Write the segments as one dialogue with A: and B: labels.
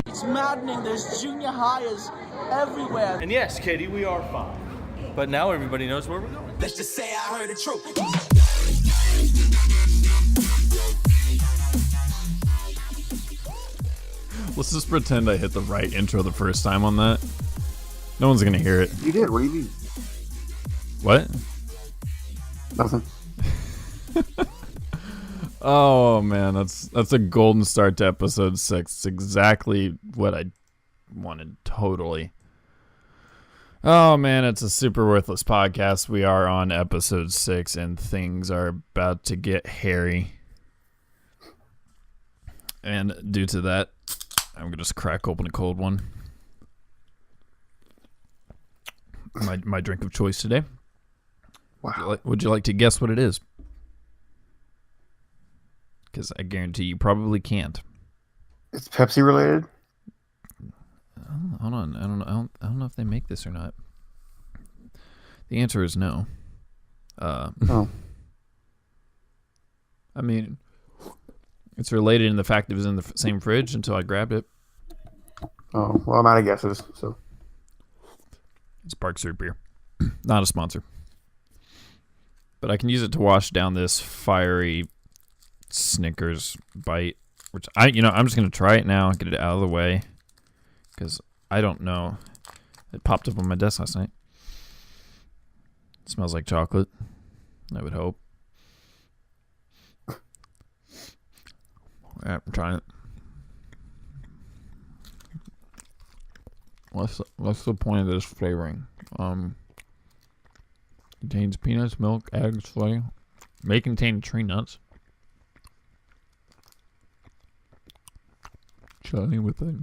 A: It's maddening. There's junior hires everywhere.
B: And yes, Katie, we are fine. But now everybody knows where we're going.
C: Let's just say I heard the truth.
D: Let's just pretend I hit the right intro the first time on that. No one's gonna hear it.
E: You did. What do you mean?
D: What?
E: Nothing.
D: Oh man, that's a golden start to episode 6. It's exactly what I wanted, totally. Oh man, it's a super worthless podcast. We are on episode 6 and things are about to get hairy. And due to that, I'm gonna just crack open a cold one. My drink of choice today.
E: Wow.
D: Would you like to guess what it is? Because I guarantee you probably can't.
E: It's Pepsi related?
D: Hold on. I don't know if they make this or not. The answer is no.
E: Oh.
D: I mean, it's related in the fact that it was in the same fridge until I grabbed it.
E: Oh, well, I'm out of guesses, so.
D: It's Barks Root Beer. Not a sponsor. But I can use it to wash down this fiery Snickers bite, which I'm just going to try it now, get it out of the way, because I don't know. It popped up on my desk last night. It smells like chocolate, I would hope. Yeah, I'm trying it. What's the point of this flavoring? Contains peanuts, milk, eggs, soy. May contain tree nuts. Chili with it.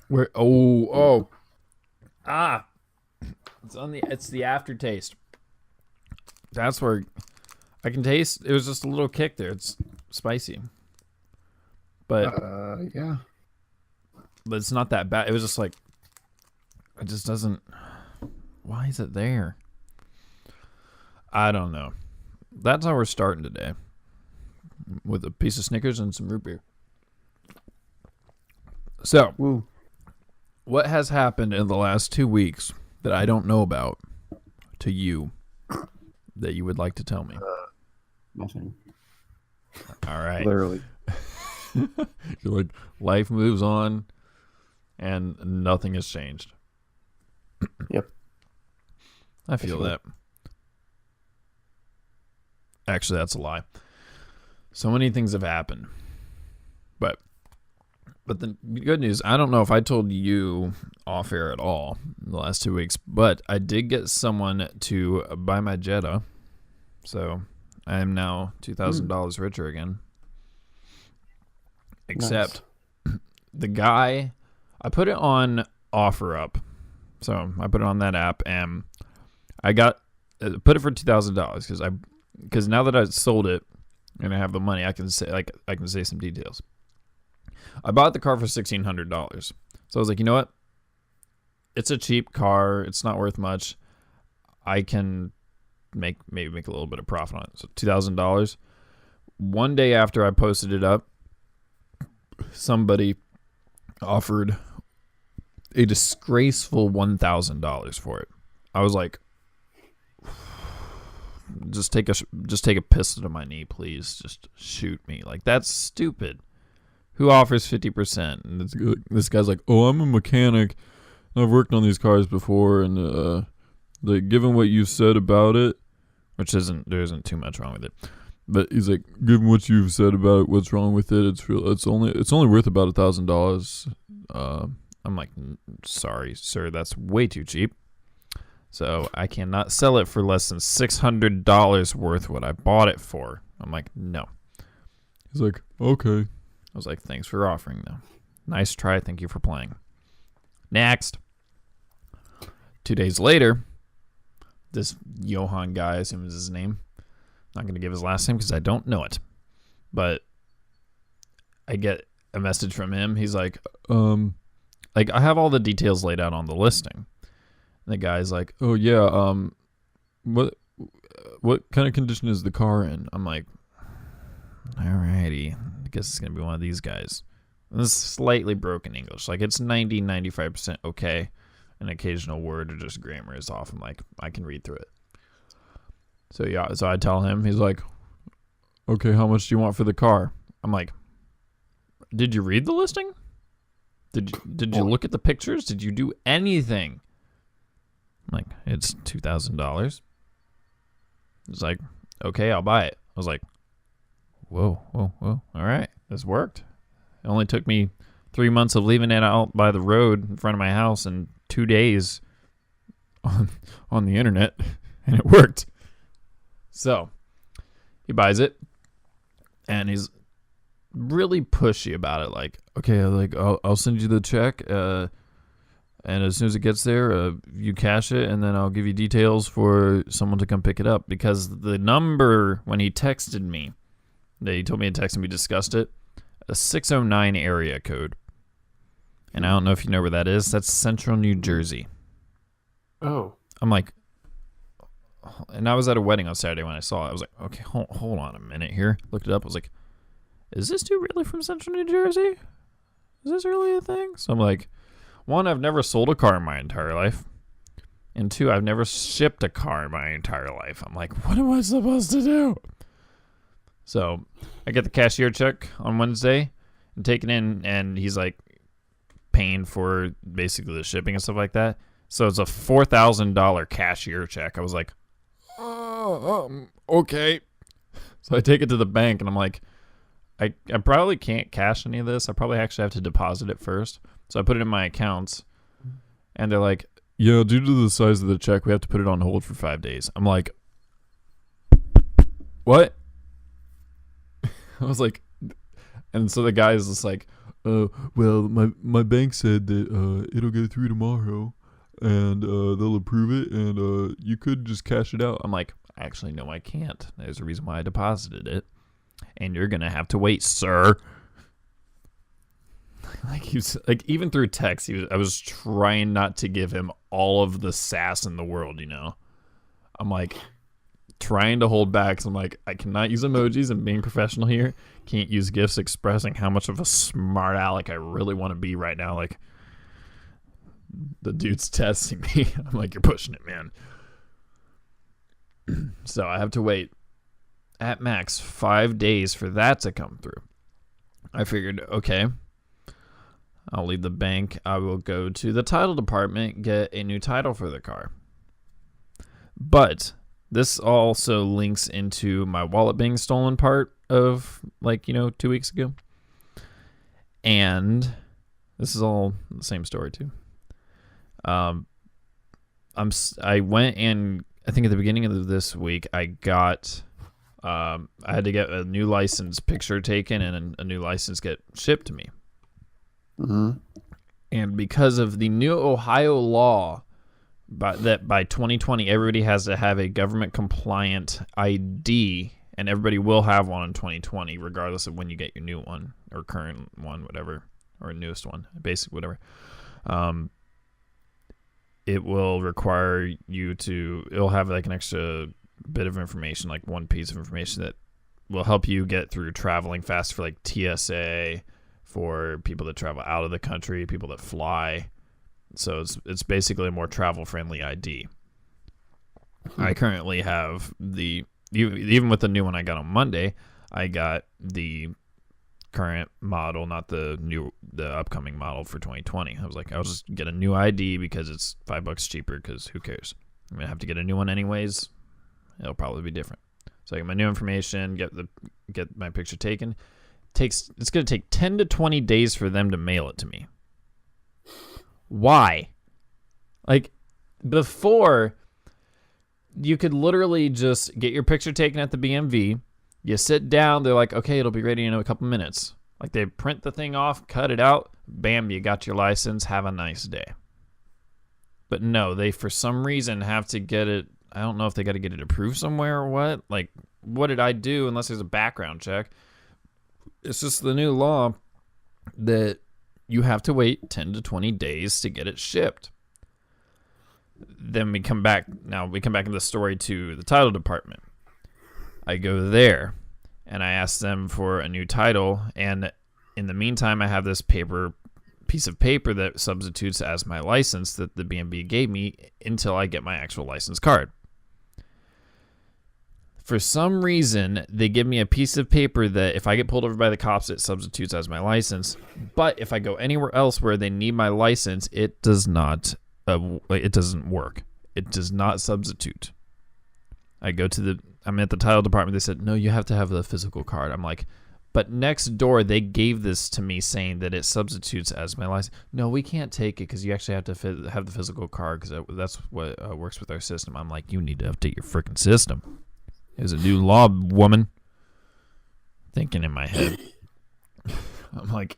D: Where? It's the aftertaste. That's where I can taste. It was just a little kick there. It's spicy, but
E: yeah.
D: But it's not that bad. It was just like, it just doesn't. Why is it there? I don't know. That's how we're starting today, with a piece of Snickers and some root beer. So,
E: Woo.
D: What has happened in the last 2 weeks that I don't know about to you that you would like to tell me?
E: Nothing.
D: All right.
E: Literally.
D: You're like, life moves on and nothing has changed.
E: Yep.
D: I feel that. Actually, that's a lie. So many things have happened. But the good news, I don't know if I told you off air at all in the last 2 weeks, but I did get someone to buy my Jetta. So I am now $2,000 richer again. Except the guy, I put it on OfferUp. So I put it on that app and I put it for $2,000 because now that I sold it and I have the money, I can say some details. I bought the car for $1,600. So I was like, you know what? It's a cheap car. It's not worth much. I can maybe make a little bit of profit on it. So $2,000. One day after I posted it up, somebody offered a disgraceful $1,000 for it. I was like, just take a pistol to my knee, please. Just shoot me. Like, that's stupid. Who offers 50%? And this guy's like, oh, I'm a mechanic. I've worked on these cars before, and given what you said about it, which there isn't too much wrong with it, but he's like, given what you've said about it, what's wrong with it? It's only worth about $1,000. I'm like, sorry, sir, that's way too cheap. So I cannot sell it for less than $600 worth what I bought it for. I'm like, no. He's like, okay. I was like, thanks for offering, though. Nice try. Thank you for playing. Next. 2 days later, this Johan guy, I assume is his name. Not going to give his last name because I don't know it. But I get a message from him. He's like, I have all the details laid out on the listing. And the guy's like, oh, yeah, what kind of condition is the car in? I'm like, Alrighty. I guess it's going to be one of these guys. This is slightly broken English. Like, it's 95% okay. An occasional word or just grammar is off. I'm like, I can read through it. So, yeah. So I tell him, he's like, okay, how much do you want for the car? I'm like, did you read the listing? Did you look at the pictures? Did you do anything? I'm like, it's $2,000. He's like, okay, I'll buy it. I was like, whoa. All right, this worked. It only took me 3 months of leaving it out by the road in front of my house and 2 days on the internet, and it worked. So he buys it, and he's really pushy about it. Like, okay, I'll send you the check, and as soon as it gets there, you cash it, and then I'll give you details for someone to come pick it up. Because the number, when he texted me, he told me to text him, we discussed it, a 609 area code. And I don't know if you know where that is. That's Central New Jersey.
E: Oh.
D: I'm like, and I was at a wedding on Saturday when I saw it. I was like, okay, hold on a minute here. Looked it up. I was like, is this dude really from Central New Jersey? Is this really a thing? So I'm like, one, I've never sold a car in my entire life. And two, I've never shipped a car in my entire life. I'm like, what am I supposed to do? So I get the cashier check on Wednesday and take it in, and he's like paying for basically the shipping and stuff like that. So it's a $4,000 cashier check. I was like, okay. So I take it to the bank, and I'm like, I probably can't cash any of this. I probably actually have to deposit it first. So I put it in my accounts, and they're like, yeah, due to the size of the check, we have to put it on hold for 5 days. I'm like, what? I was like, and so the guy is just like, well, my bank said that it'll go through tomorrow, and they'll approve it, and you could just cash it out. I'm like, actually, no, I can't. There's a reason why I deposited it, and you're gonna have to wait, sir. Like, he was like, even through text, I was trying not to give him all of the sass in the world, you know. I'm like trying to hold back, because I'm like, I cannot use emojis. I'm being professional here. Can't use GIFs expressing how much of a smart aleck I really want to be right now. Like, the dude's testing me. I'm like, you're pushing it, man. So I have to wait at max 5 days for that to come through. I figured, okay, I'll leave the bank. I will go to the title department, get a new title for the car. But this also links into my wallet being stolen part of, 2 weeks ago. And this is all the same story too. I went, and I think at the beginning of this week, I had to get a new license picture taken and a new license get shipped to me.
E: Mm-hmm.
D: And because of the new Ohio law, that by 2020, everybody has to have a government compliant ID, and everybody will have one in 2020, regardless of when you get your new one or current one, whatever, or newest one, basic, whatever. It will require you it'll have like an extra bit of information, like one piece of information that will help you get through traveling fast for like TSA, for people that travel out of the country, people that fly. So it's basically a more travel-friendly ID. I currently have even with the new one I got on Monday, I got the current model, not the upcoming model for 2020. I was like, I'll just get a new ID because it's $5 cheaper, because who cares? I'm going to have to get a new one anyways. It'll probably be different. So I get my new information, get my picture taken. It's going to take 10 to 20 days for them to mail it to me. Why? Like, before, you could literally just get your picture taken at the BMV. You sit down, they're like, okay, it'll be ready in a couple minutes. Like, they print the thing off, cut it out, bam, you got your license, have a nice day. But no, they, for some reason, have to get it, I don't know if they got to get it approved somewhere or what. Like, what did I do unless there's a background check? It's just the new law that you have to wait 10 to 20 days to get it shipped. Then we come back in the story to the title department. I go there, and I asked them for a new title. And in the meantime, I have this piece of paper that substitutes as my license that the BMV gave me until I get my actual license card. For some reason, they give me a piece of paper that if I get pulled over by the cops, it substitutes as my license. But if I go anywhere else where they need my license, it does not. It doesn't work. It does not substitute. I'm at the title department. They said, no, you have to have the physical card. I'm like, but next door, they gave this to me saying that it substitutes as my license. No, we can't take it because you actually have to have the physical card because that's what works with our system. I'm like, you need to update your freaking system. There's a new law, woman. Thinking in my head. I'm like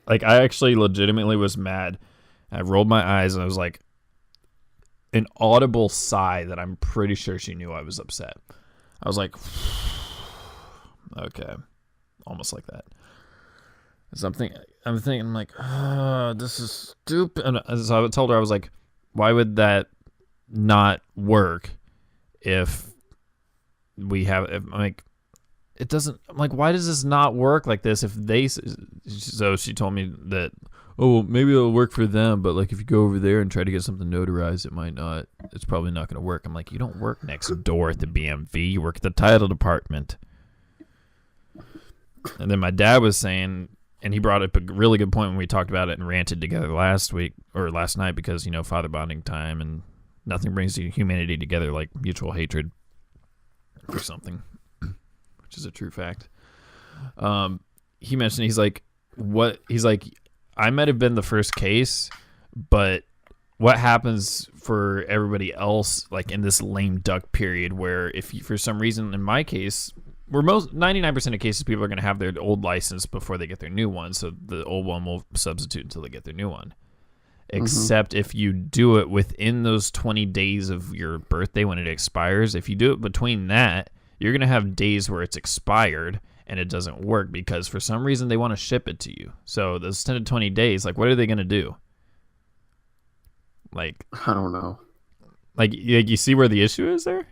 D: I actually legitimately was mad. I rolled my eyes and I was like, an audible sigh that I'm pretty sure she knew I was upset. I was like, okay, almost like that. So I'm thinking like, this is stupid. And so I told her, I was like, why would that not work if we have, it doesn't, I'm like, why does this not work like this? So she told me that, oh, well, maybe it'll work for them, but like if you go over there and try to get something notarized, it might not, it's probably not going to work. I'm like, you don't work next door at the BMV, you work at the title department. And then my dad was saying, and he brought up a really good point when we talked about it and ranted together last night because, father bonding time and nothing brings humanity together like mutual hatred for something, which is a true fact. He mentioned, he's like, I might have been the first case, but what happens for everybody else, like in this lame duck period where if you, for some reason, in my case, where 99% of cases people are going to have their old license before they get their new one, so the old one will substitute until they get their new one. Except if you do it within those 20 days of your birthday when it expires, if you do it between that, you're going to have days where it's expired and it doesn't work because for some reason they want to ship it to you. So those 10 to 20 days, like what are they going to do? Like,
E: I don't know.
D: Like you see where the issue is there?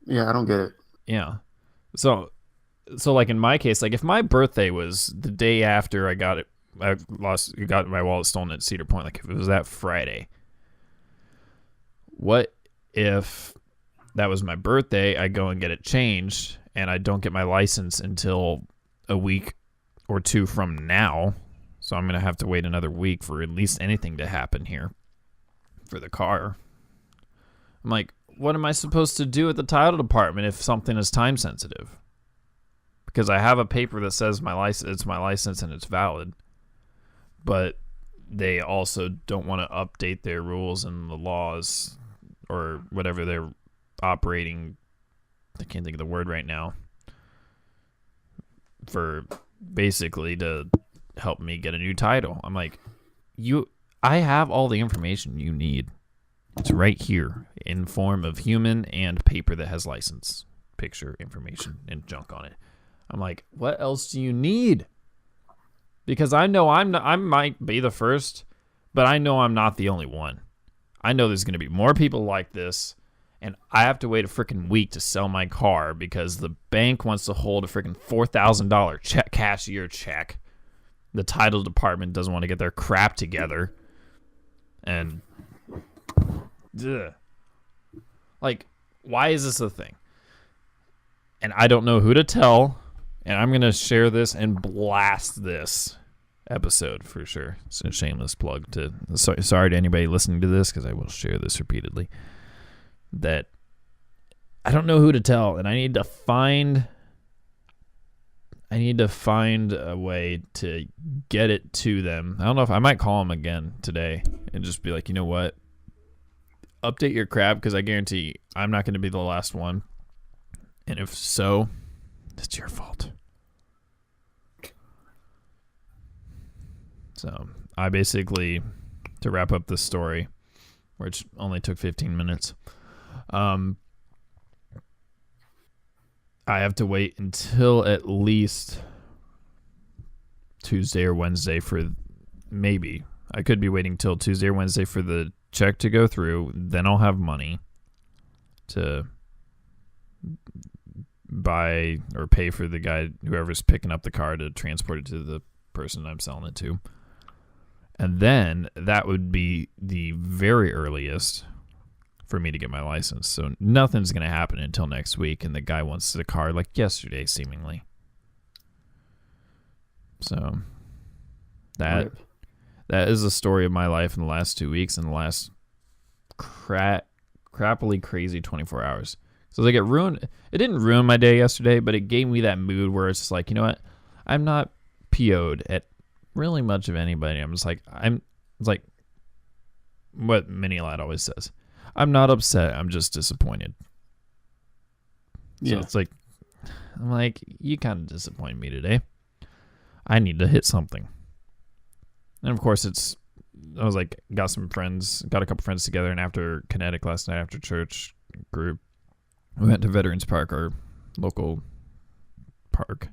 E: Yeah, I don't get it.
D: Yeah. So like in my case, like if my birthday was the day after I got my wallet stolen at Cedar Point, like if it was that Friday, what if that was my birthday, I go and get it changed and I don't get my license until a week or two from now, so I'm going to have to wait another week for at least anything to happen here for the car. I'm like, what am I supposed to do at the title department if something is time sensitive? Because I have a paper that says it's my license and it's valid, but they also don't want to update their rules and the laws or whatever they're operating. I can't think of the word right now. For basically to help me get a new title. I'm like, I have all the information you need. It's right here in form of human and paper that has license, picture, information, and junk on it. I'm like, what else do you need? Because I know I might be the first, but I know I'm not the only one. I know there's going to be more people like this, and I have to wait a freaking week to sell my car because the bank wants to hold a freaking $4,000 cashier check. The title department doesn't want to get their crap together. And like, why is this a thing? And I don't know who to tell, and I'm going to share this and blast this episode for sure. It's a shameless plug to sorry to anybody listening to this because I will share this repeatedly, that I don't know who to tell, and I need to find a way to get it to them. I don't know if I might call them again today and just be like, you know what? Update your crap, because I guarantee I'm not going to be the last one. And if so, it's your fault. So I basically, to wrap up this story, which only took 15 minutes, I have to wait until at least Tuesday or Wednesday for, maybe. I could be waiting till Tuesday or Wednesday for the check to go through. Then I'll have money to buy or pay for the guy, whoever's picking up the car, to transport it to the person I'm selling it to. And then that would be the very earliest for me to get my license. So nothing's going to happen until next week, and the guy wants the car like yesterday, seemingly. So that is the story of my life in the last 2 weeks and the last crappily crazy 24 hours. So like it didn't ruin my day yesterday, but it gave me that mood where it's just like, you know what? I'm not PO'd at really much of anybody. I'm just like, it's like what Mini Lad always says. I'm not upset. I'm just disappointed. So it's like, I'm like, you kind of disappointed me today. I need to hit something. And of course I was like, got a couple friends together, and after Kinetic last night, after church group, we went to Veterans Park, our local park,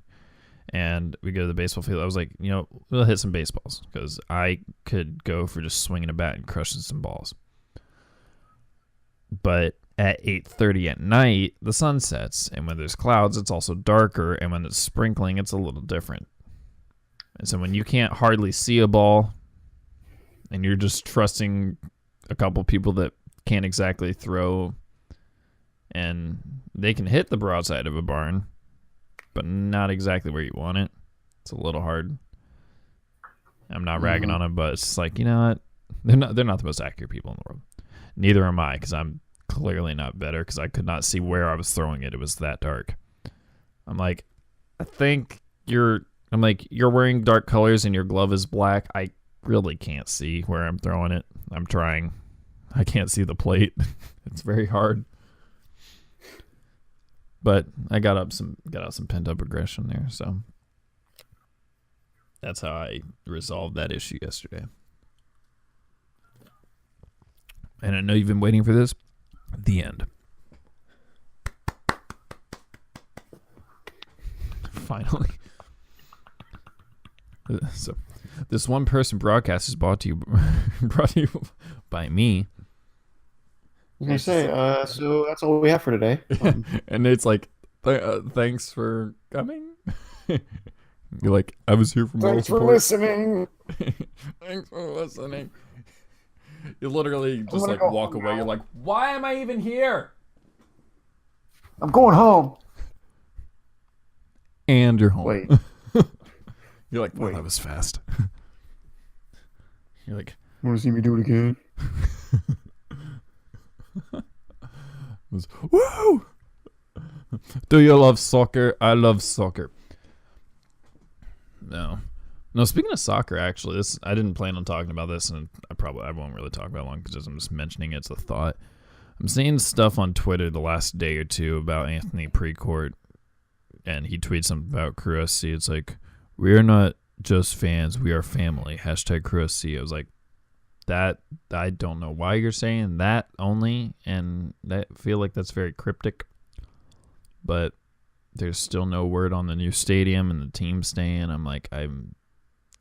D: and we go to the baseball field. I was like, we'll hit some baseballs, because I could go for just swinging a bat and crushing some balls. But at 8:30 at night, the sun sets, and when there's clouds, it's also darker, and when it's sprinkling, it's a little different. And so when you can't hardly see a ball, and you're just trusting a couple people that can't exactly throw, and they can hit the broadside of a barn, but not exactly where you want it, it's a little hard. I'm not ragging on them, but it's just like, you know what? They're not the most accurate people in the world. Neither am I, because I'm clearly not better, because I could not see where I was throwing it. It was that dark. I'm like, you're wearing dark colors and your glove is black. I really can't see where I'm throwing it. I'm trying. I can't see the plate. It's very hard. But I got out some pent up aggression there, so that's how I resolved that issue yesterday. And I know you've been waiting for this. The end. Finally. So, this one person broadcast is brought to you by me.
E: I was gonna say, so that's all we have for today.
D: And it's like, thanks for coming. You're like, I was here for moral
E: Thanks for
D: support.
E: listening.
D: Thanks for listening. You literally just like
E: go
D: walk away.
E: now.
D: You're like, why am I even here?
E: I'm going home.
D: And you're home.
E: Wait.
D: You're like, well,
E: Wait.
D: that was fast. You're like,
E: Want to see me do it again?
D: woo! Do you love soccer? I love soccer. No, speaking of soccer, actually, I didn't plan on talking about this, and I won't really talk about it long, because I'm just mentioning it's a thought. I'm seeing stuff on Twitter the last day or two about Anthony Precourt, and he tweets something about Crew SC. It's like, we are not just fans, we are family. # Crew SC. I was like, that, I don't know why you're saying that only, and I feel like that's very cryptic, but there's still no word on the new stadium and the team staying. I'm like, I'm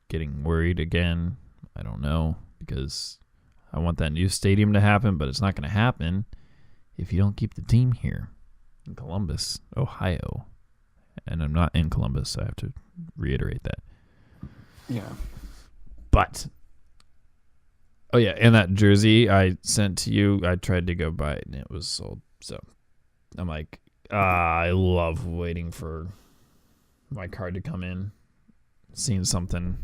D: getting worried again. I don't know, because I want that new stadium to happen, but it's not going to happen if you don't keep the team here in Columbus, Ohio. And I'm not in Columbus, so I have to reiterate that.
E: Yeah.
D: But, oh yeah, and that jersey I sent to you, I tried to go buy it and it was sold. So I'm like, I love waiting for my card to come in, seeing something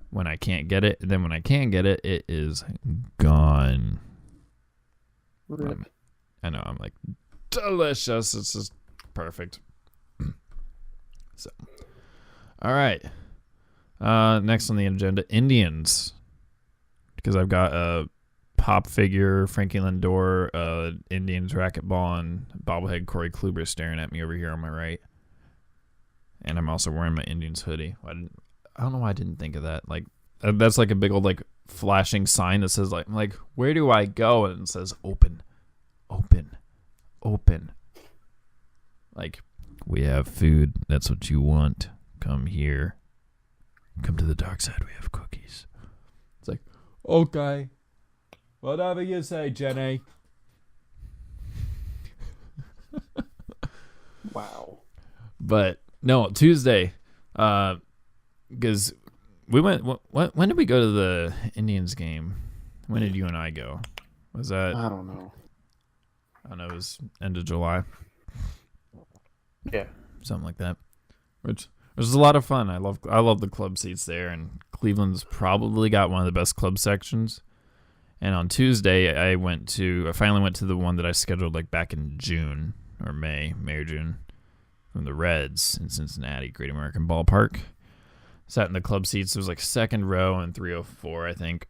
D: when I can't get it. And then when I can get it, it is gone. I know, I'm like, delicious. It's just perfect. So, all right. Next on the agenda, Indians. Because I've got a pop figure, Frankie Lindor, Indians racquetball, and bobblehead Corey Kluber staring at me over here on my right. And I'm also wearing my Indians hoodie. I don't know why I didn't think of that. Like, that's like a big old like flashing sign that says like where do I go? And it says open, open, open. Like, we have food. That's what you want. Come here. Come to the dark side. We have cookies. It's like, okay. Whatever you say, Jenny.
E: Wow.
D: But no, Tuesday, because we went. When did we go to the Indians game? When did you and I go? Was that?
E: I don't know.
D: I don't know. It was end of July.
E: Yeah.
D: Something like that. Which was a lot of fun. I love the club seats there, and Cleveland's probably got one of the best club sections. And on Tuesday, I finally went to the one that I scheduled like back in June or May or June, from the Reds in Cincinnati, Great American Ballpark. Sat in the club seats. It was like second row and 304, I think.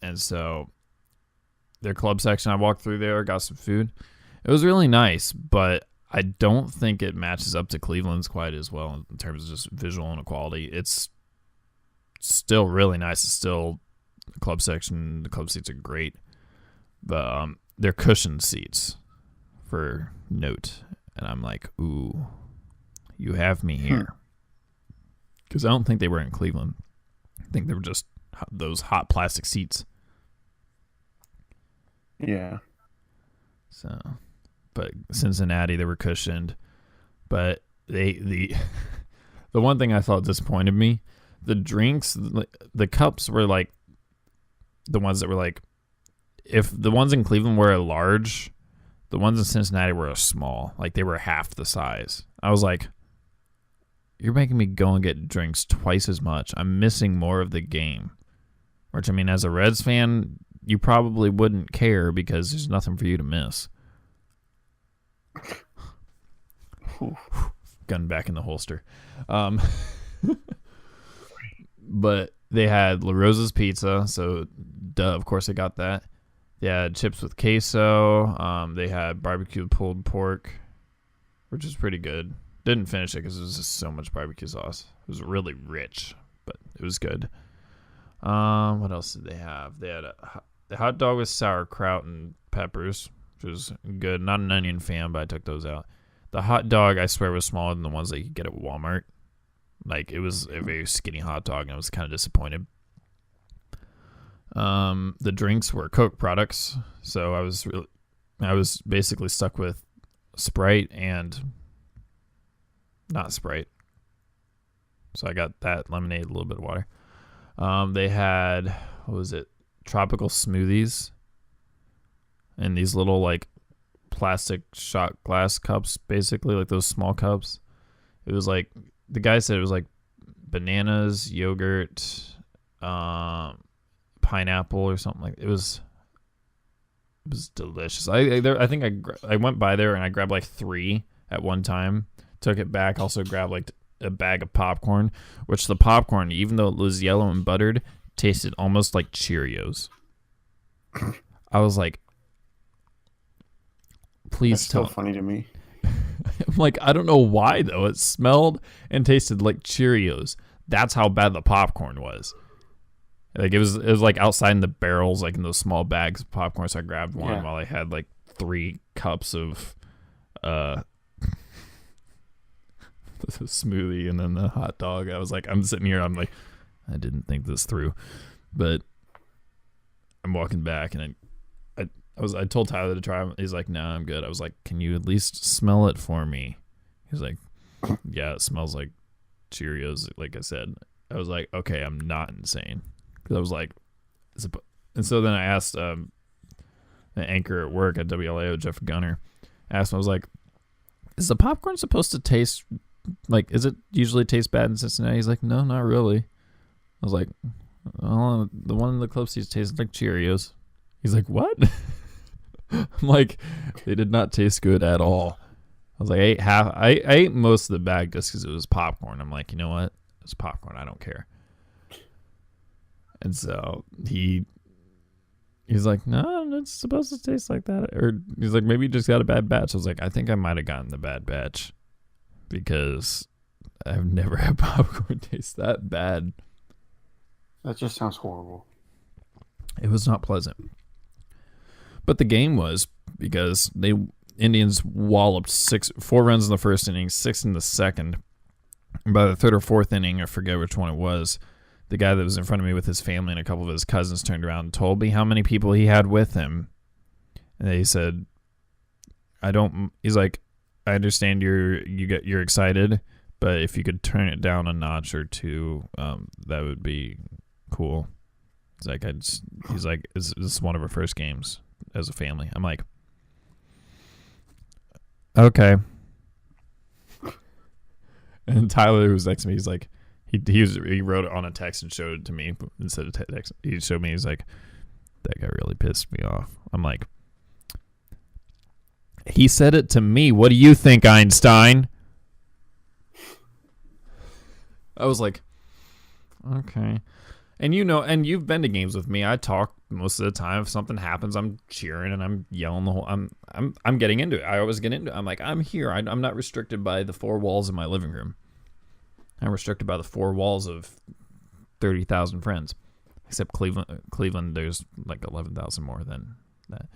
D: And so their club section, I walked through there, got some food. It was really nice, but I don't think it matches up to Cleveland's quite as well in terms of just visual inequality. It's still really nice. It's still the club section. The club seats are great, but they're cushioned seats for note. And I'm like, ooh, you have me here. Because I don't think they were in Cleveland. I think they were just those hot plastic seats.
E: Yeah.
D: So, but Cincinnati, they were cushioned. But the one thing I thought disappointed me, the drinks, the cups were like the ones that were like, if the ones in Cleveland were a large, the ones in Cincinnati were a small. Like they were half the size. I was like, you're making me go and get drinks twice as much. I'm missing more of the game. Which, I mean, as a Reds fan, you probably wouldn't care because there's nothing for you to miss. Gun back in the holster. But they had La Rosa's Pizza, so duh, of course I got that. They had chips with queso. They had barbecue pulled pork, which is pretty good. Didn't finish it because it was just so much barbecue sauce. It was really rich, but it was good. What else did they have? They had the hot dog with sauerkraut and peppers, which was good. Not an onion fan, but I took those out. The hot dog, I swear, was smaller than the ones that you could get at Walmart. Like, it was a very skinny hot dog, and I was kind of disappointed. The drinks were Coke products, so I was basically stuck with Sprite and not Sprite. So I got that, lemonade, a little bit of water. They had, what was it? Tropical smoothies in these little like plastic shot glass cups, basically like those small cups. It was like, the guy said it was like bananas, yogurt, pineapple or something like. It was delicious. I think I went by there and I grabbed like 3 at one time. Took it back. Also grabbed like a bag of popcorn, which the popcorn, even though it was yellow and buttered, tasted almost like Cheerios. I was like, please
E: That's
D: tell.
E: so funny to me.
D: I'm like, I don't know why though. It smelled and tasted like Cheerios. That's how bad the popcorn was. Like it was like outside in the barrels, like in those small bags of popcorn. So I grabbed one while I had like 3 cups of the smoothie and then the hot dog. I was like, I'm sitting here, I'm like, I didn't think this through. But I'm walking back and I told Tyler to try. He's like, no, I'm good. I was like, can you at least smell it for me? He's like, yeah, it smells like Cheerios, like I said. I was like, okay, I'm not insane. Because I was like, and so then I asked the anchor at work at WLAO, Jeff Gunner, asked him, I was like, is the popcorn supposed to taste like, is it usually taste bad in Cincinnati? He's like, no, not really. I was like, well, the one in the club seats tastes like Cheerios. He's like, what? I'm like, they did not taste good at all. I was like, I ate most of the bag just because it was popcorn. I'm like, you know what? It's popcorn. I don't care. And so he's like, no, it's supposed to taste like that. Or he's like, maybe you just got a bad batch. I was like, I think I might have gotten the bad batch because I've never had popcorn taste that bad.
E: That just sounds horrible.
D: It was not pleasant. But the game was, because Indians walloped 4 runs in the first inning, 6 in the second. And by the 3rd or 4th inning, I forget which one it was, the guy that was in front of me with his family and a couple of his cousins turned around and told me how many people he had with him. And he said, I I understand you're excited, but if you could turn it down a notch or two, that would be cool. It's like he's like, this is one of our first games as a family. I'm like, okay. And Tyler, who was next to me, he's like, he wrote it on a text and showed it to me instead of text. He showed me. He's like, that guy really pissed me off. I'm like, he said it to me. What do you think, Einstein? I was like, okay. And and you've been to games with me. I talk most of the time. If something happens, I'm cheering and I'm yelling the whole. I'm getting into it. I always get into it. I'm like, I'm here. I'm not restricted by the four walls of my living room. I'm restricted by the four walls of 30,000 friends. Except Cleveland, there's like 11,000 more than that.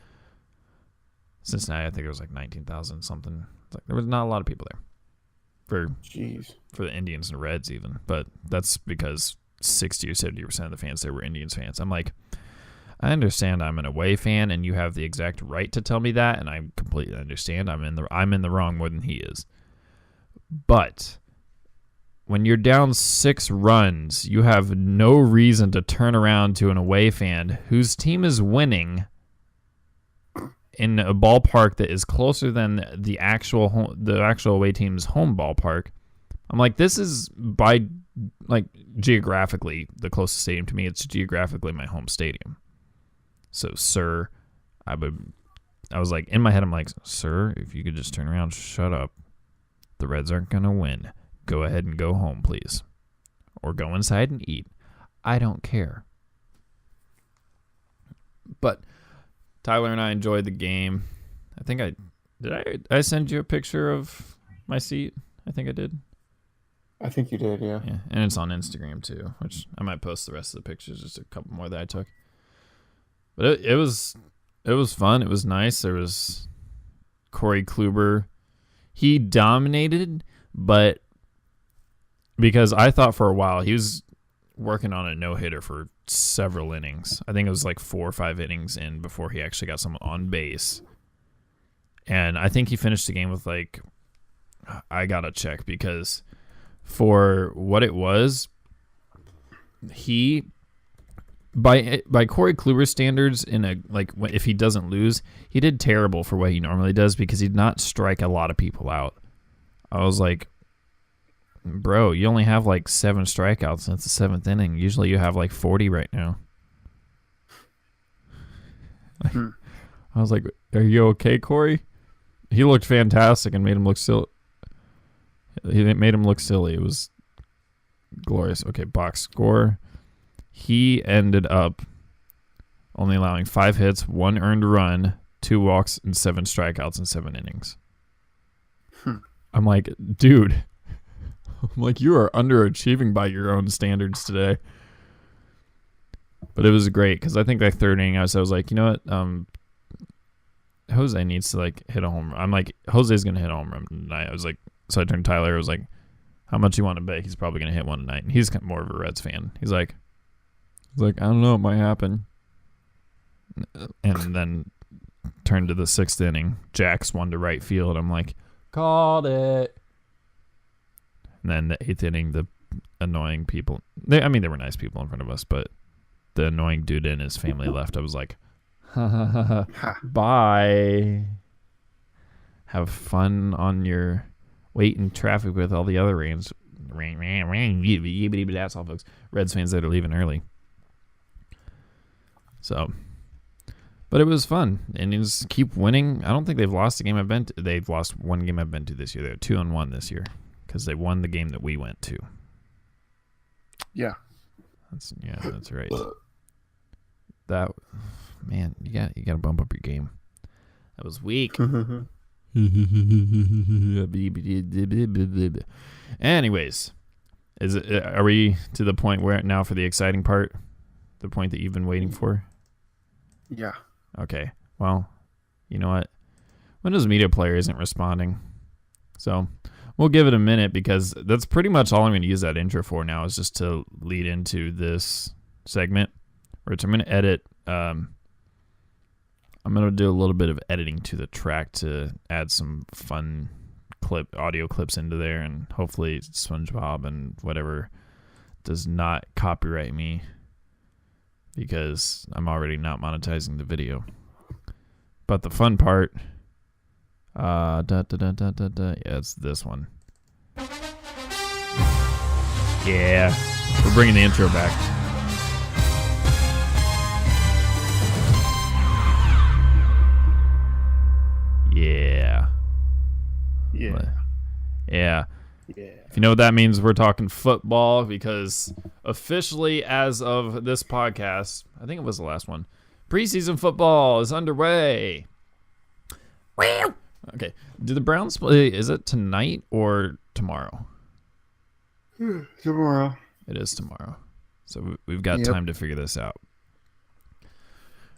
D: Cincinnati, I think it was like 19,000 something. It's like there was not a lot of people there for the Indians and Reds even, but that's because 60 or 70% of the fans there were Indians fans. I'm like, I understand I'm an away fan, and you have the exact right to tell me that, and I completely understand. I'm in the wrong more than he is. But when you're down 6 runs, you have no reason to turn around to an away fan whose team is winning in a ballpark that is closer than the actual away team's home ballpark. I'm like, this is geographically the closest stadium to me. It's geographically my home stadium. So, sir, I was like, in my head, I'm like, sir, if you could just turn around, shut up. The Reds aren't going to win. Go ahead and go home, please. Or go inside and eat. I don't care. But Tyler and I enjoyed the game. I think I send you a picture of my seat? I think I did.
E: I think you did, yeah.
D: Yeah, and it's on Instagram too, which I might post the rest of the pictures, just a couple more that I took. But it was fun. It was nice. There was Corey Kluber. He dominated, but because I thought for a while he was working on a no-hitter for several innings. I think it was like 4 or 5 innings in before he actually got someone on base. And I think he finished the game with like, I got to check, because for what it was, he, by Corey Kluber standards, if he doesn't lose, he did terrible for what he normally does, because he did not strike a lot of people out. I was like, bro, you only have like 7 strikeouts since the 7th inning. Usually you have like 40 right now. I was like, are you okay, Corey? He looked fantastic and made him look silly. He made him look silly. It was glorious. Okay, box score. He ended up only allowing 5 hits, 1 earned run, 2 walks, and 7 strikeouts in 7 innings. I'm like, dude. I'm like, you are underachieving by your own standards today. But it was great, because I think that 3rd inning, I was like, you know what? Jose needs to like hit a home run. I'm like, Jose's going to hit a home run tonight. I was like, so I turned to Tyler. I was like, how much you want to bet he's probably going to hit one tonight? And he's more of a Reds fan. He's like, I don't know. It might happen. And then turned to the 6th inning. Jack's one to right field. I'm like, called it. And then the 8th inning, the annoying people. They were nice people in front of us, but the annoying dude and his family left. I was like, bye. Have fun on your wait in traffic with all the other that's all, folks. Reds fans that are leaving early. So, but it was fun, and you just keep winning. I don't think they've lost a game I've been to. They've lost one game I've been to this year. They're 2-1 this year, because they won the game that we went to.
E: Yeah.
D: That's right. That, man, you got to bump up your game. That was weak. Anyways, are we to the point where now for the exciting part? The point that you've been waiting for?
E: Yeah.
D: Okay. Well, you know what? Windows Media Player isn't responding. So we'll give it a minute, because that's pretty much all I'm going to use that intro for now, is just to lead into this segment, which I'm going to edit. I'm going to do a little bit of editing to the track to add some fun audio clips into there, and hopefully SpongeBob and whatever does not copyright me because I'm already not monetizing the video. But the fun part, yeah, it's this one. Yeah, we're bringing the intro back. Yeah.
E: Yeah.
D: Yeah.
E: Yeah.
D: If you know what that means, we're talking football because officially, as of this podcast, I think it was the last one, preseason football is underway. Okay. Do the Browns play? Is it tonight or tomorrow?
E: Tomorrow.
D: It is tomorrow. So we've got time to figure this out.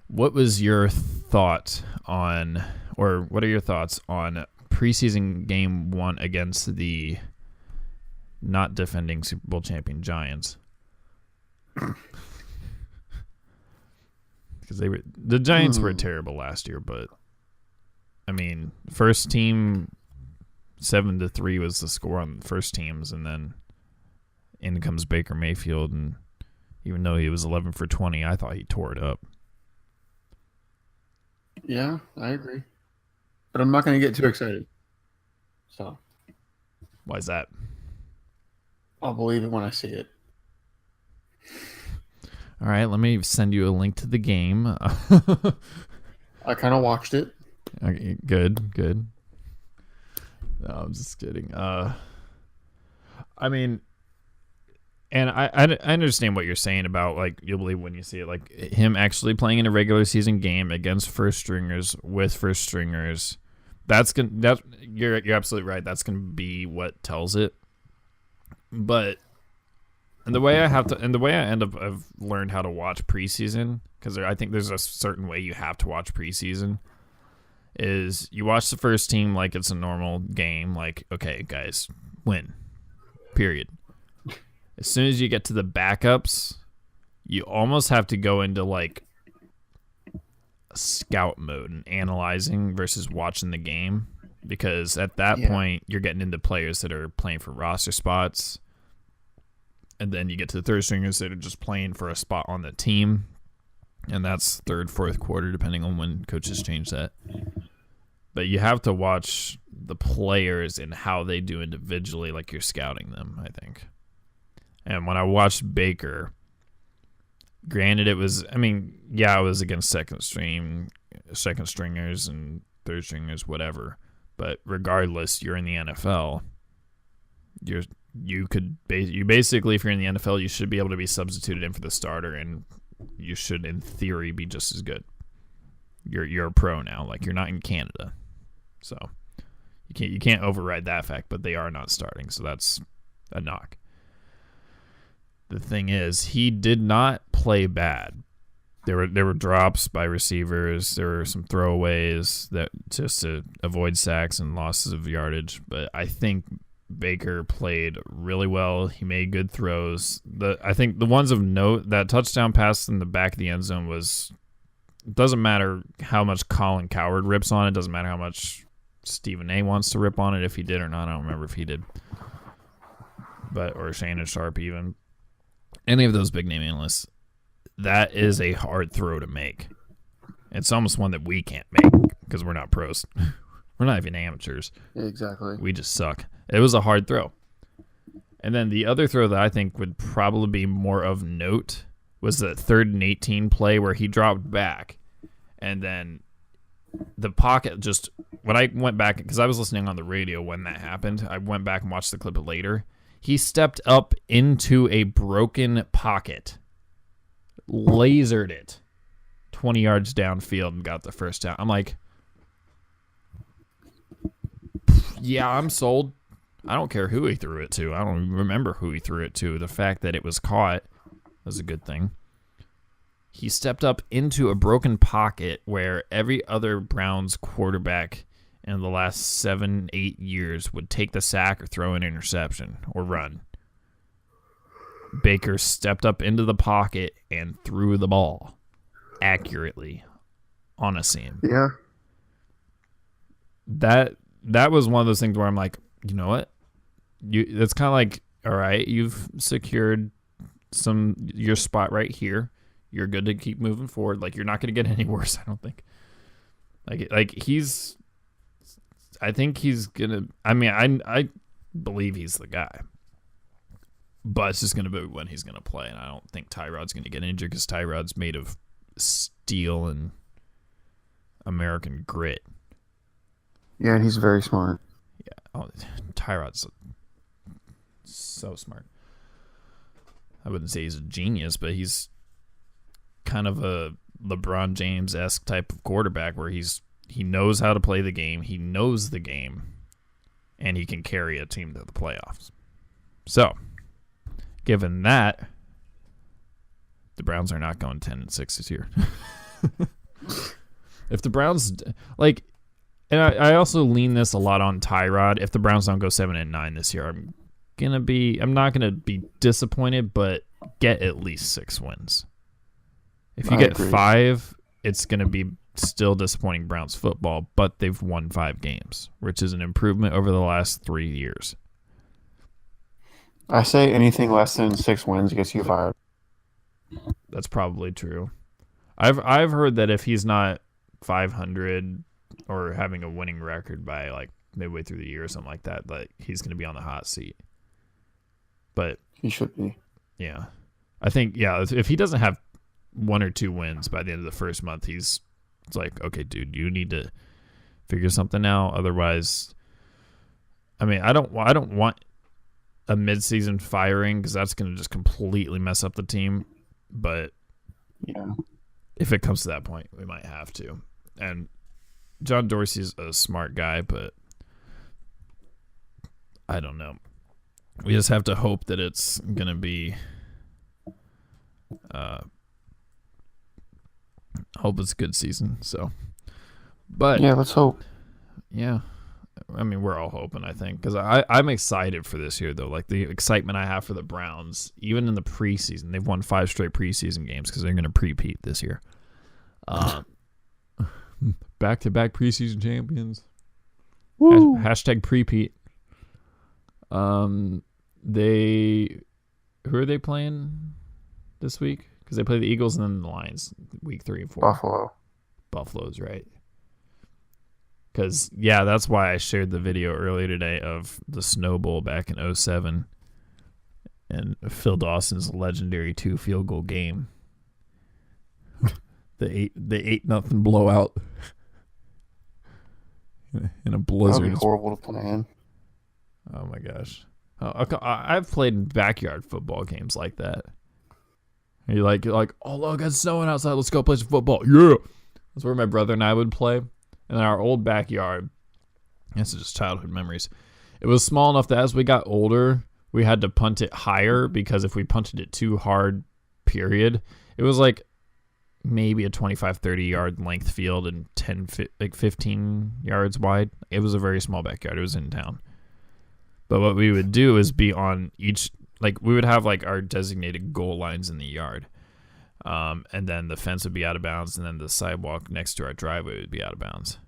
D: What was your thought on, or what are your thoughts on preseason game 1 against the not defending Super Bowl champion Giants? Because the Giants were terrible last year, but I mean, first team 7-3 was the score on the first teams, and then in comes Baker Mayfield, and even though he was 11 for 20, I thought he tore it up.
E: Yeah, I agree. But I'm not going to get too excited. So.
D: Why is that?
E: I'll believe it when I see it.
D: All right, let me send you a link to the game.
E: I kind of watched it.
D: Okay, good. No, I'm just kidding. I mean, and I understand what you're saying about, like, you'll believe when you see it, like him actually playing in a regular season game against first stringers with first stringers. You're absolutely right. That's gonna be what tells it. But the way I end up I've learned how to watch preseason, because I think there's a certain way you have to watch preseason, is you watch the first team like it's a normal game, like, okay, guys, win, period. As soon as you get to the backups, you almost have to go into like scout mode and analyzing versus watching the game, because at that point you're getting into players that are playing for roster spots, and then you get to the third stringers that are just playing for a spot on the team, and that's third, fourth quarter, depending on when coaches change that. But you have to watch the players and how they do individually, like you're scouting them, I think. And when I watched Baker, granted, it was against second stringers and third stringers, whatever. But regardless, you're in the NFL. You basically, if you're in the NFL, you should be able to be substituted in for the starter, and you should, in theory, be just as good. You're a pro now, like you're not in Canada, so you can't override that fact. But they are not starting, so that's a knock. The thing is, he did not play bad. There were drops by receivers. There were some throwaways that just to avoid sacks and losses of yardage. But I think Baker played really well. He made good throws. I think the ones of note, that touchdown pass in the back of the end zone was. It doesn't matter how much Colin Cowherd rips on it. Doesn't matter how much Stephen A. wants to rip on it, if he did or not. I don't remember if he did. Or Shannon Sharp even. Any of those big name analysts, that is a hard throw to make. It's almost one that we can't make because we're not pros. We're not even amateurs.
E: Exactly.
D: We just suck. It was a hard throw. And then the other throw that I think would probably be more of note was the 3rd and 18 play where he dropped back. And then the pocket just, when I went back, because I was listening on the radio when that happened, I went back and watched the clip later. He stepped up into a broken pocket, lasered it 20 yards downfield, and got the first down. I'm like, yeah, I'm sold. I don't care who he threw it to. I don't even remember who he threw it to. The fact that it was caught was a good thing. He stepped up into a broken pocket where every other Browns quarterback in the last 7-8 years would take the sack or throw an interception or run. Baker stepped up into the pocket and threw the ball accurately on a seam.
E: Yeah.
D: that was one of those things where I'm like, you know what? It's kind of like, all right, you've secured your spot right here. You're good to keep moving forward. Like, you're not going to get any worse, I don't think. I think he's going to, I mean, I believe he's the guy. But it's just going to be when he's going to play. And I don't think Tyrod's going to get injured because Tyrod's made of steel and American grit.
E: Yeah, and he's very smart.
D: Yeah. Oh, Tyrod's so smart. I wouldn't say he's a genius, but he's kind of a LeBron James-esque type of quarterback where he knows how to play the game, he knows the game, and he can carry a team to the playoffs. So, given that, the Browns are not going 10-6 this year. If the Browns and I also lean this a lot on Tyrod. If the Browns don't go 7-9 this year, I'm not gonna be disappointed, but get at least 6 wins. If you get 5, it's gonna be still disappointing Browns football, but they've won 5 games, which is an improvement over the last 3 years.
E: I say anything less than 6 wins gets you fired.
D: That's probably true. I've heard that if he's not 500 or having a winning record by like midway through the year or something like that he's going to be on the hot seat. But
E: he should be.
D: Yeah. I think, if he doesn't have 1 or 2 wins by the end of the first month, it's like, okay, dude, you need to figure something out. Otherwise, I mean, I don't want a midseason firing because that's going to just completely mess up the team. But
E: yeah,
D: if it comes to that point, we might have to. And John Dorsey's a smart guy, but I don't know. We just have to hope that it's going to be hope it's a good season. So, but
E: yeah, let's hope.
D: Yeah. I mean, we're all hoping, I think, because I'm excited for this year, though. Like, the excitement I have for the Browns, even in the preseason. They've won 5 straight preseason games because they're going to pre-peat this year. Back-to-back preseason champions.
E: Woo.
D: Hashtag pre-peat. Who are they playing this week? Because they play the Eagles and then the Lions week 3 and 4.
E: Buffalo.
D: Buffalo's right. Because, that's why I shared the video earlier today of the Snow Bowl back in 2007 and Phil Dawson's legendary 2 field goal game. the 8-0 blowout in a blizzard.
E: That would be horrible to plan.
D: Oh, my gosh. I've played backyard football games like that. You're like, oh, look, it's snowing outside. Let's go play some football. Yeah. That's where my brother and I would play. And in our old backyard, this is just childhood memories. It was small enough that as we got older, we had to punt it higher because if we punted it too hard, period, it was like maybe a 25, 30-yard length field and 15 yards wide. It was a very small backyard. It was in town. But what we would do is be on each, we would have our designated goal lines in the yard. And then the fence would be out of bounds, and then the sidewalk next to our driveway would be out of bounds.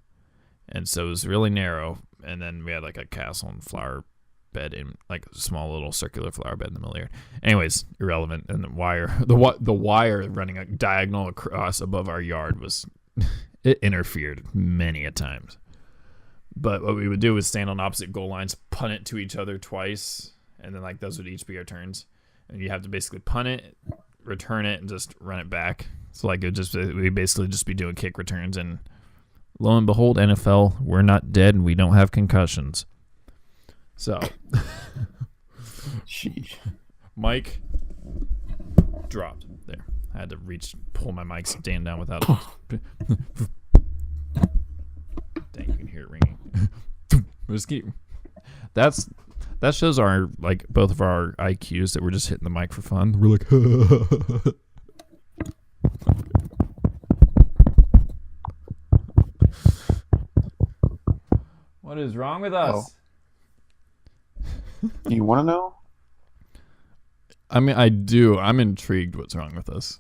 D: And so it was really narrow, and then we had a castle and flower bed in a small little circular flower bed in the middle here. Anyways, irrelevant. And the wire running diagonal across above our yard it interfered many a times. But what we would do was stand on opposite goal lines, punt it to each other twice, and then those would each be our turns. And you have to basically punt it, return it, and just run it back. So we basically just be doing kick returns, and lo and behold, NFL, we're not dead and we don't have concussions. So,
E: sheesh.
D: Mic dropped there. I had to pull my mic stand down without. Dang, you can hear it ringing. That shows our both of our IQs that we're just hitting the mic for fun. We're like, what is wrong with us?
E: Do you want to know?
D: I mean, I do. I'm intrigued what's wrong with us.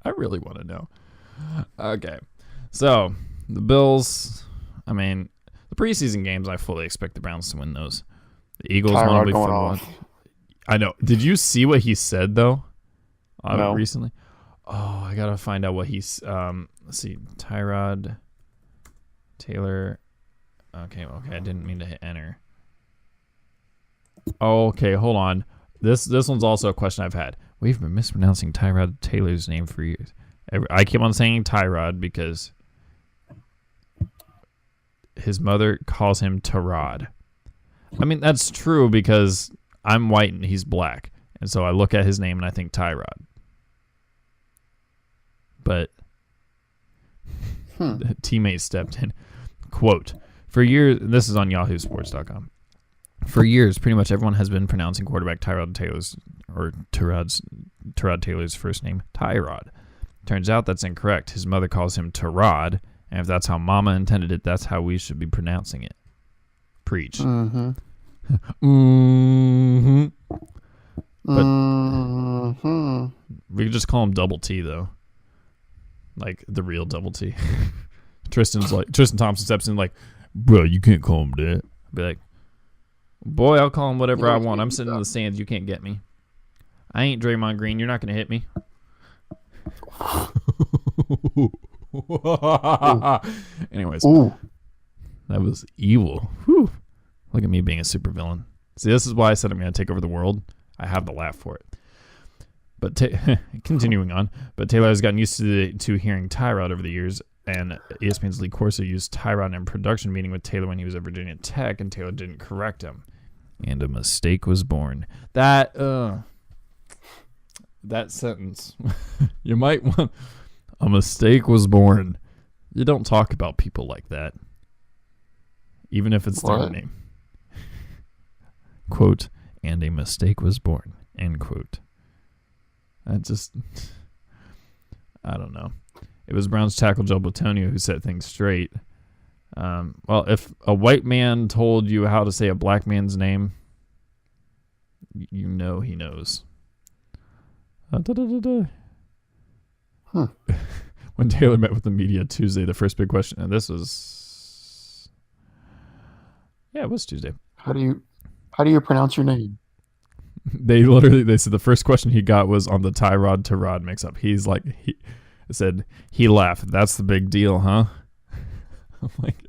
D: I really want to know. Okay. So, The Bills, I mean, the preseason games, I fully expect the Browns to win those. The Eagles
E: Tyrod
D: want to be
E: going
D: fun to
E: off.
D: watch. I know. Did you see what he said, though,
E: No.
D: recently? Oh, I got to find out what he's... let's see. Tyrod Taylor. Okay, I didn't mean to hit enter. Oh, okay, hold on. This one's also a question I've had. We've been mispronouncing Tyrod Taylor's name for years. I keep on saying Tyrod because his mother calls him Tyrod. I mean, that's true because I'm white and he's black. And so I look at his name and I think Tyrod. But the teammate stepped in. Quote, for years, this is on yahoosports.com. For years, pretty much everyone has been pronouncing quarterback Tyrod Taylor's first name Tyrod. Turns out that's incorrect. His mother calls him Tyrod, and if that's how Mama intended it, that's how we should be pronouncing it. Preach.
E: Mm-hmm.
D: Mm-hmm. But
E: Mm-hmm.
D: we could just call him Double T, though. Like the real Double T. Tristan Thompson steps in like, bro, you can't call him that. I'd be like, boy, I'll call him whatever I want. I'm sitting in the stands. You can't get me. I ain't Draymond Green. You're not going to hit me. Anyways,
E: Ooh.
D: that was evil. Whew. Look at me being a supervillain. See, this is why I said I'm going to take over the world. I have the laugh for it. But continuing on, but Taylor has gotten used to hearing Tyrod over the years, and ESPN's Lee Corso used Tyrod in a production meeting with Taylor when he was at Virginia Tech, and Taylor didn't correct him. And a mistake was born. That sentence, you might want. A mistake was born. You don't talk about people like that, even if it's their name. Quote, and a mistake was born. End quote. That just, I don't know. It was Browns tackle Joe Blattonio who set things straight. Well, if a white man told you how to say a black man's name, you know he knows.
E: Huh.
D: When Taylor met with the media Tuesday, the first big question, and this was, it was Tuesday.
E: How do you pronounce your name?
D: They said the first question he got was on the Tyrod mix-up. He's like, he laughed. That's the big deal, huh? I'm like,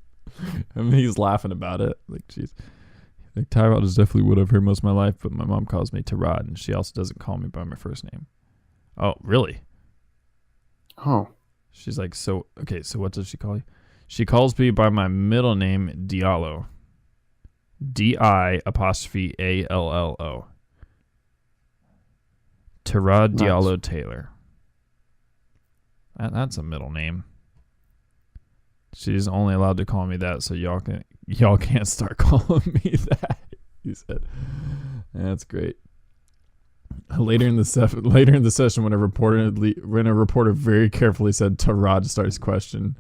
D: he's laughing about it. Like, jeez. Like, Tyrod is definitely what I've heard most of my life, but my mom calls me Tyrod, and she also doesn't call me by my first name. Oh, really?
E: Oh.
D: She's like, so what does she call you? She calls me by my middle name, Diallo. D-I-apostrophe-A-L-L-O. Tyrod Diallo Taylor. That's a middle name. She's only allowed to call me that, so y'all can't start calling me that. He said, "That's great." Later in the session, when a reporter very carefully said Tyrod to start his question,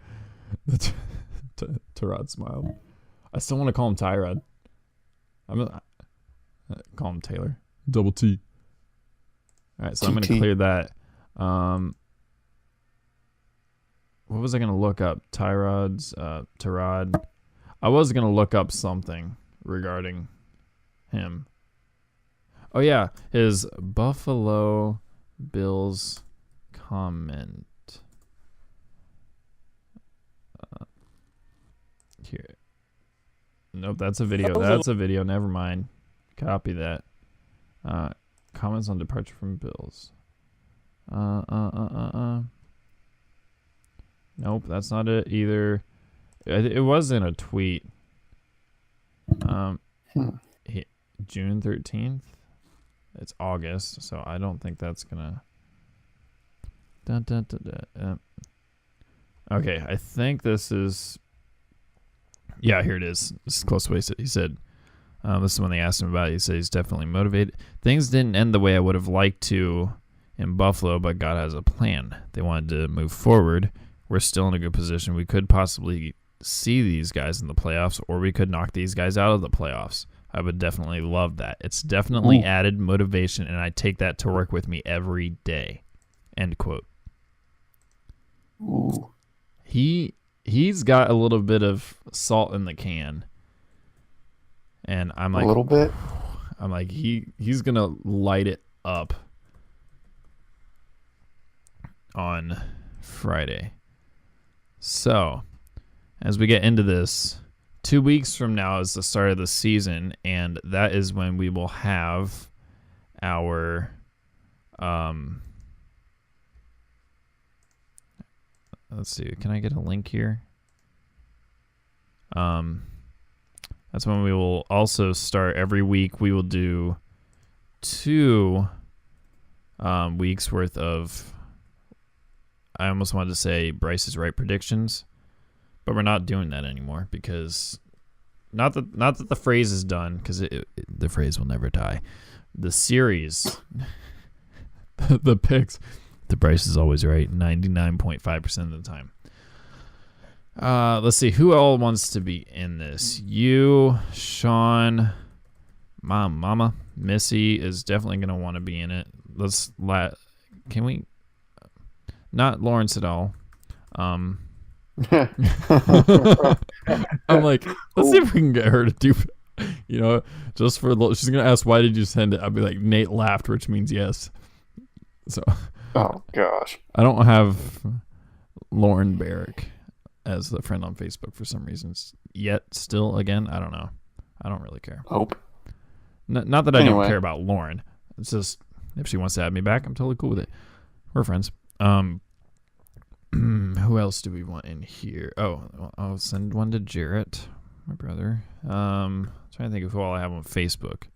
D: Tyrod smiled. I still want to call him Tyrod. Call him Taylor. Double T. All right, so I'm going to clear that. What was I going to look up? Tyrod. I was going to look up something regarding him. Oh, yeah. His Buffalo Bills comment. Here. Nope, that's a video. That's a video. Never mind. Copy that. Comments on departure from Bills. Nope, that's not it either. It was in a tweet. June 13th. It's August, so I don't think that's gonna. Okay, I think this is. Yeah, here it is. This is close to what he said. This is when they asked him about it. He said he's definitely motivated. Things didn't end the way I would have liked to in Buffalo, but God has a plan. They wanted to move forward. We're still in a good position. We could possibly see these guys in the playoffs, or we could knock these guys out of the playoffs. I would definitely love that. It's definitely added motivation, and I take that to work with me every day. End quote.
E: Ooh.
D: He he's got a little bit of salt in the can. And I'm like,
E: a little bit.
D: I'm like, he's going to light it up on Friday. So, as we get into this, 2 weeks from now is the start of the season, and that is when we will have our let's see, can I get a link here? That's when we will also start every week. We will do 2 weeks worth of, I almost wanted to say Bryce is right predictions, but we're not doing that anymore because not that the phrase is done, because the phrase will never die. The series, the picks, the Bryce is always right 99.5% of the time. Let's see who all wants to be in this. You, Sean, Mama, Missy is definitely gonna want to be in it. Can we? Not Lawrence at all. I'm like, let's see if we can get her to do, just for she's gonna ask why did you send it. I'll be like, Nate laughed, which means yes. So.
E: Oh gosh.
D: I don't have Lauren Barrick as the friend on Facebook for some reasons yet. Still, again, I don't know. I don't really care.
E: Hope.
D: Not that I don't care about Lauren. It's just if she wants to add me back, I'm totally cool with it. We're friends. Who else do we want in here? Oh, I'll send one to Jarrett, my brother. Trying to think of who all I have on Facebook.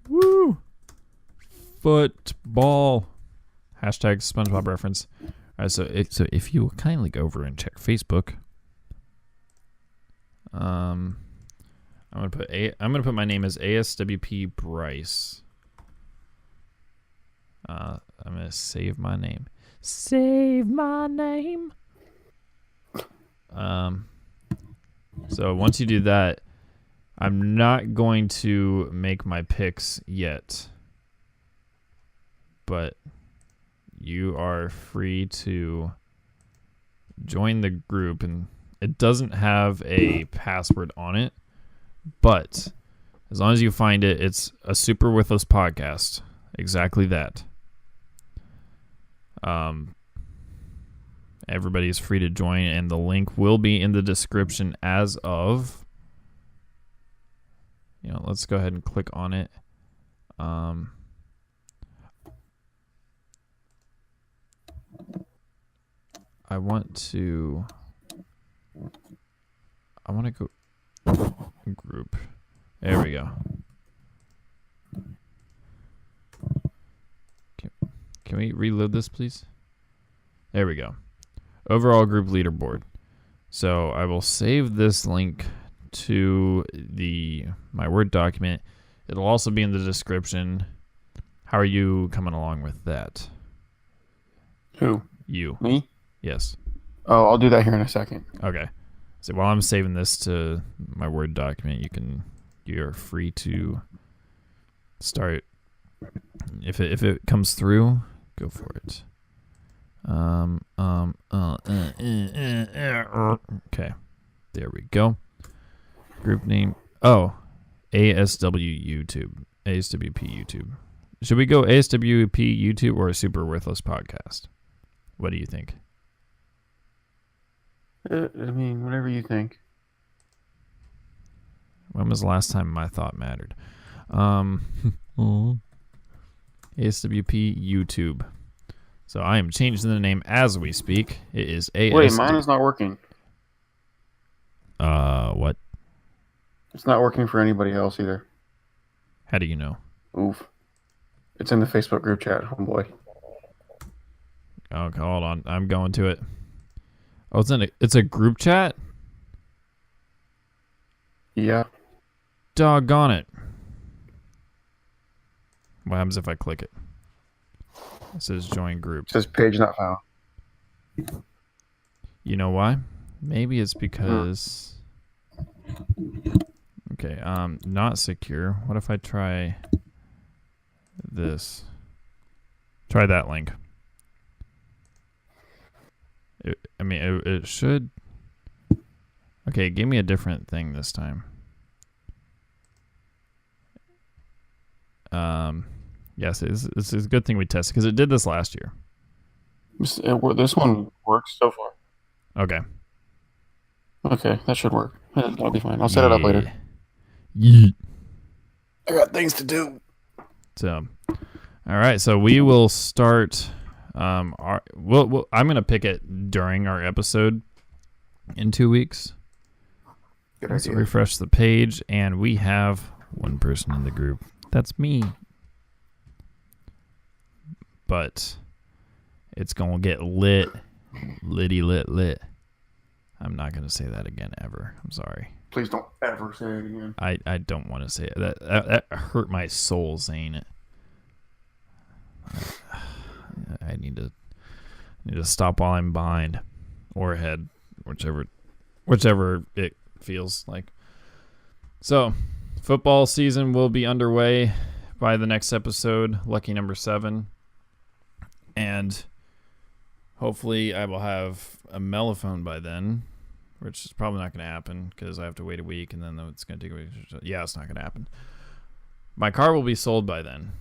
D: Woo! Football. Hashtag SpongeBob reference. All right, so if you will kindly go over and check Facebook. I'm gonna put my name as ASWP Bryce. I'm gonna save my name. Save my name. So once you do that, I'm not going to make my picks yet, but you are free to join the group, and it doesn't have a password on it, but as long as you find it, it's a Super Worthless podcast. Exactly that. Everybody is free to join, and the link will be in the description as of... let's go ahead and click on it. I want to go group. There we go. Can we reload this, please? There we go. Overall group leaderboard. So I will save this link to my Word document. It'll also be in the description. How are you coming along with that?
E: Who?
D: You.
E: Me?
D: Yes.
E: Oh, I'll do that here in a second.
D: Okay. So while I'm saving this to my Word document, you're free to start. If it comes through, go for it. Okay. There we go. Group name. Oh, ASWP YouTube. Should we go ASWP YouTube or a Super Worthless podcast? What do you think?
E: Whatever you think.
D: When was the last time my thought mattered? ASWP YouTube. So I am changing the name as we speak. It is ASWP.
E: Wait, mine is not working.
D: What?
E: It's not working for anybody else either.
D: How do you know?
E: Oof. It's in the Facebook group chat, homeboy.
D: Okay, hold on. I'm going to it. Oh, it's a group chat?
E: Yeah.
D: Doggone it. What happens if I click it? It says join group.
E: It says page not found.
D: You know why? Maybe it's because... Okay, not secure. What if I try this. Try that link. It should. Okay, give me a different thing this time. Yes, it's a good thing we tested because it did this last year.
E: This one works so far.
D: Okay.
E: Okay, that should work. That'll be fine. I'll set it up later.
D: Yeet.
E: I got things to do.
D: So, all right. So we will start. I'm gonna pick it during our episode in 2 weeks.
E: Good
D: Let's
E: idea.
D: refresh the page, and we have one person in the group. That's me. But it's gonna get lit. Litty lit. I'm not gonna say that again ever. I'm sorry.
E: Please don't ever say it again.
D: I don't want to say it. That hurt my soul saying it. I need to stop while I'm behind or ahead, whichever it feels like. So, football season will be underway by the next episode, lucky number 7. And hopefully I will have a mellophone by then, which is probably not going to happen because I have to wait a week and then it's going to take a week. Yeah, it's not going to happen. My car will be sold by then.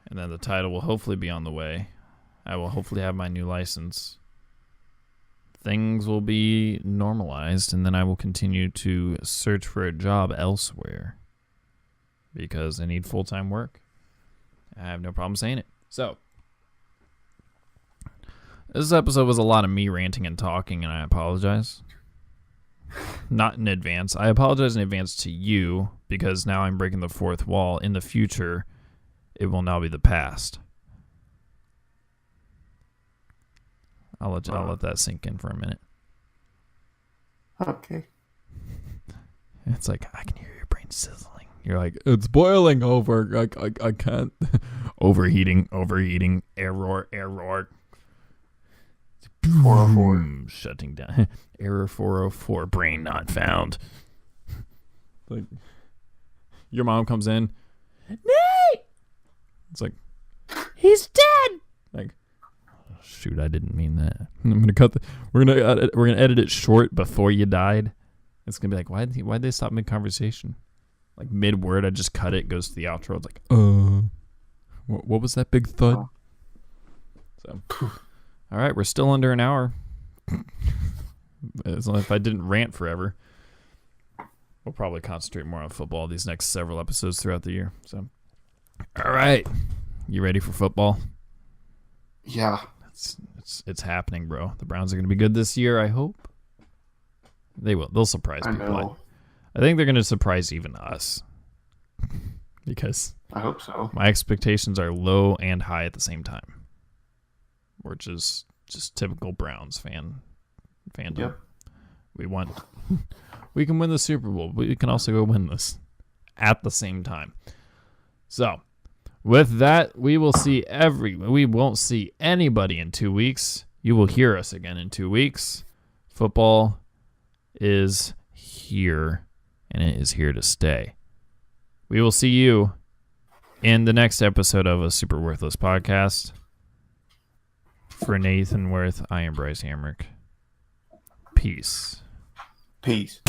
D: And then the title will hopefully be on the way. I will hopefully have my new license. Things will be normalized, and then I will continue to search for a job elsewhere because I need full-time work. I have no problem saying it. So, this episode was a lot of me ranting and talking, and I apologize. Not in advance. I apologize in advance to you because now I'm breaking the fourth wall. In the future, it will now be the past. I'll let that sink in for a minute.
E: Okay.
D: It's like, I can hear your brain sizzling. You're like, it's boiling over. I can't. Overheating, error.
E: 404.
D: Shutting down. Error 404, brain not found. Like, your mom comes in. Nate! It's like, he's dead! Like, oh, shoot, I didn't mean that. I'm gonna cut we're gonna edit it short before you died. It's gonna be like, why'd they stop mid conversation? Like mid word, I just cut it, goes to the outro. It's like, what was that big thud? So, all right, we're still under an hour. As long as if I didn't rant forever, we'll probably concentrate more on football these next several episodes throughout the year. So, all right, you ready for football?
E: Yeah.
D: It's happening, bro. The Browns are going to be good this year, I hope. They will. They'll surprise people.
E: know.
D: I think they're going to surprise even us. Because
E: I hope so.
D: my expectations are low and high at the same time. Which is just typical Browns fandom.
E: Yep.
D: We can win the Super Bowl, but we can also go win this at the same time. So, with that, we won't see anybody in 2 weeks. You will hear us again in 2 weeks. Football is here, and it is here to stay. We will see you in the next episode of a Super Worthless podcast. For Nathan Worth, I am Bryce Hamrick. Peace.
E: Peace.